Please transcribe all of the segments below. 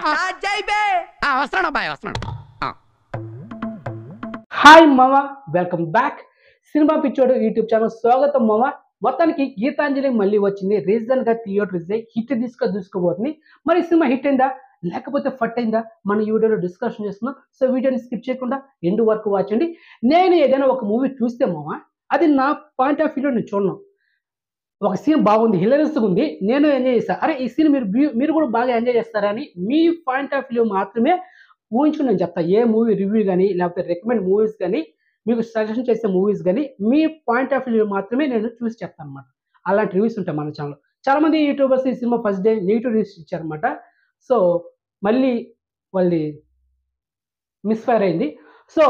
వస్తున్నాను అబ్బాయి వస్తున్నాను. హాయ్ మామ, వెల్కమ్ బ్యాక్ సినిమా పిచ్చోడు యూట్యూబ్ ఛానల్ స్వాగతం మామ. మొత్తానికి గీతాంజలి మళ్ళీ వచ్చింది. రీజన్ గా థియేటర్ హిట్ దూసుకోబోతుంది. మరి సినిమా హిట్ అయిందా లేకపోతే ఫట్ అయిందా మన వీడియోలో డిస్కషన్ చేస్తున్నాం. సో వీడియోని స్కిప్ చేయకుండా ఎండ్ వరకు వాచండి. నేను ఏదైనా ఒక మూవీ చూస్తే మామ, అది నా పాయింట్ ఆఫ్ వ్యూలో నేను చూడను. ఒక సీన్ బాగుంది, హిలరియస్గా ఉంది, నేను ఎంజాయ్ చేస్తాను. అరే ఈ సీన్ మీరు కూడా బాగా ఎంజాయ్ చేస్తారని మీ పాయింట్ ఆఫ్ వ్యూ మాత్రమే ఊహించుకుని నేను చెప్తాను. ఏ మూవీ రివ్యూ కానీ లేకపోతే రికమెండ్ మూవీస్ కానీ మీకు సజెషన్ చేసే మూవీస్ కానీ మీ పాయింట్ ఆఫ్ వ్యూ మాత్రమే నేను చూసి చెప్తాను అనమాట. అలాంటి రివ్యూస్ ఉంటాయి మన ఛానల్. చాలా మంది యూట్యూబర్స్ ఈ cinema first day negative reviews ఇచ్చారనమాట. సో మళ్ళీ వాళ్ళది మిస్ఫైర్ అయింది. సో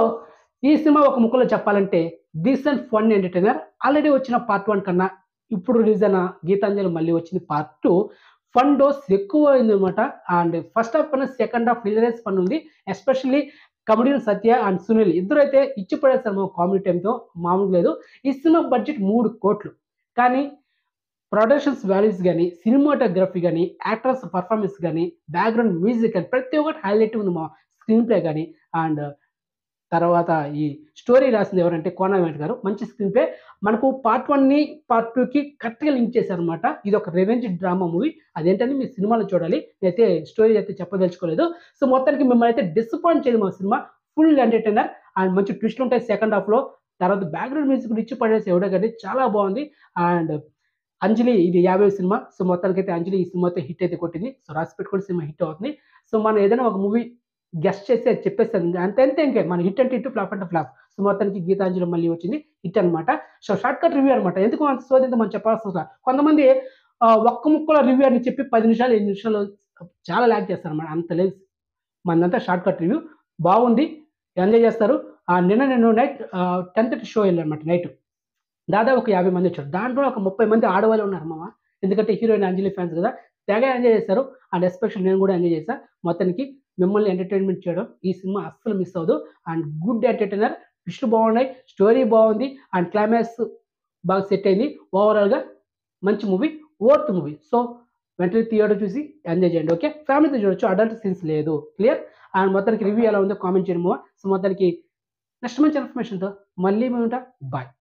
ఈ సినిమా ఒక ముక్కలో చెప్పాలంటే డీసెంట్ ఫన్ ఎంటర్టైనర్. ఆల్రెడీ వచ్చిన పార్ట్ 1 కన్నా ఇప్పుడు రిలీజ్ అయిన గీతాంజలి మళ్ళీ వచ్చింది పార్ట్ 2. ఫన్ డోస్ ఎక్కువ అయింది అనమాట. అండ్ ఫస్ట్ హాఫ్ కన్నా సెకండ్ హాఫ్ హిలరియస్ ఫన్ ఉంది. Especially comedian Satya and Sunil ఇద్దరు అయితే ఇచ్చి పడేస్తారు కామెడీ టైంతో, మామూలు లేదు. ఈ సినిమా బడ్జెట్ 3 కోట్లు, కానీ ప్రొడక్షన్స్ వాల్యూస్ కానీ, సినిమాటోగ్రఫీ కానీ, యాక్టర్స్ పర్ఫార్మెన్స్ కానీ, బ్యాక్గ్రౌండ్ మ్యూజిక్ కానీ ప్రతి ఒక్కటి హైలైట్ ఉంది మా స్క్రీన్ ప్లే కానీ. అండ్ తర్వాత ఈ స్టోరీ రాసింది ఎవరంటే కోన వెంకట్ గారు. మంచి స్క్రీన్ ప్లే. మనకు పార్ట్ 1ని పార్ట్ 2కి కరెక్ట్గా లింక్ చేశారనమాట. ఇది ఒక రివెంజ్ డ్రామా మూవీ. అదేంటని మీ సినిమాలో చూడాలి. నేనైతే స్టోరీ అయితే చెప్పదలుచుకోలేదు. సో మొత్తానికి మిమ్మల్ని అయితే డిసప్పాయింట్ చేయదు మా సినిమా. ఫుల్ ఎంటర్టైనర్ అండ్ మంచి ట్విస్ట్లు ఉంటాయి సెకండ్ హాఫ్లో. తర్వాత బ్యాక్గ్రౌండ్ మ్యూజిక్ ఇచ్చి పడేసి ఎవడో కానీ చాలా బాగుంది. అండ్ అంజలి ఇది 50 సినిమా. సో మొత్తానికి అయితే అంజలి ఈ సినిమాతో హిట్ అయితే కొట్టింది. సో రాసి పెట్టుకుని సినిమా హిట్ అవుతుంది. సో మనం ఏదైనా ఒక మూవీ గెస్ట్ చేసి అది చెప్పేస్తాను అంతే. ఇంకే మన హిట్ అంటే హిట్, ఫ్లాప్ అంటే ఫ్లాప్. సో మొత్తానికి గీతాంజలి మళ్ళీ వచ్చింది హిట్ అనమాట. సో షార్ట్ కట్ రివ్యూ అనమాట. ఎందుకు అంత సోదింత మనం చెప్పాల్సిన కొంతమంది ఒక్క ముక్కల రివ్యూ అని చెప్పి 10 నిమిషాలు 8 నిమిషాలు చాలా ల్యాక్ చేస్తారు అనమాట. అంత లేదు. మనదంతా షార్ట్ కట్ రివ్యూ బాగుంది, ఎంజాయ్ చేస్తారు. నేను నైట్ 10:30 షో వెళ్ళానమాట. నైట్ దాదాపు ఒక 50 మంది వచ్చారు. దాంట్లో ఒక 30 మంది ఆడవాళ్ళు ఉన్నారు మామ. ఎందుకంటే హీరోయిన్ అంజలి ఫ్యాన్స్ కదా, తెగ ఎంజాయ్ చేశారు. అండ్ ఎస్పెషల్ నేను కూడా ఎంజాయ్ చేశాను. మొత్తానికి మిమ్మల్ని ఎంటర్టైన్మెంట్ చేయడం ఈ సినిమా అస్సలు మిస్ అవ్వదు. అండ్ గుడ్ ఎంటర్టైనర్, ట్విస్టులు బాగున్నాయి, స్టోరీ బాగుంది, అండ్ క్లైమాక్స్ బాగా సెట్ అయింది. ఓవరాల్గా మంచి మూవీ, వర్త్ మూవీ. సో వెంటనే థియేటర్ చూసి ఎంజాయ్ చేయండి. ఓకే, ఫ్యామిలీతో చూడొచ్చు, అడల్ట్ సీన్స్ లేదు. క్లియర్. అండ్ మొత్తానికి రివ్యూ ఎలా ఉందో కామెంట్ చేయడం. సో మొత్తానికి నెక్స్ట్ మంచి ఇన్ఫర్మేషన్తో మళ్ళీ మేము ఉంటా. బాయ్.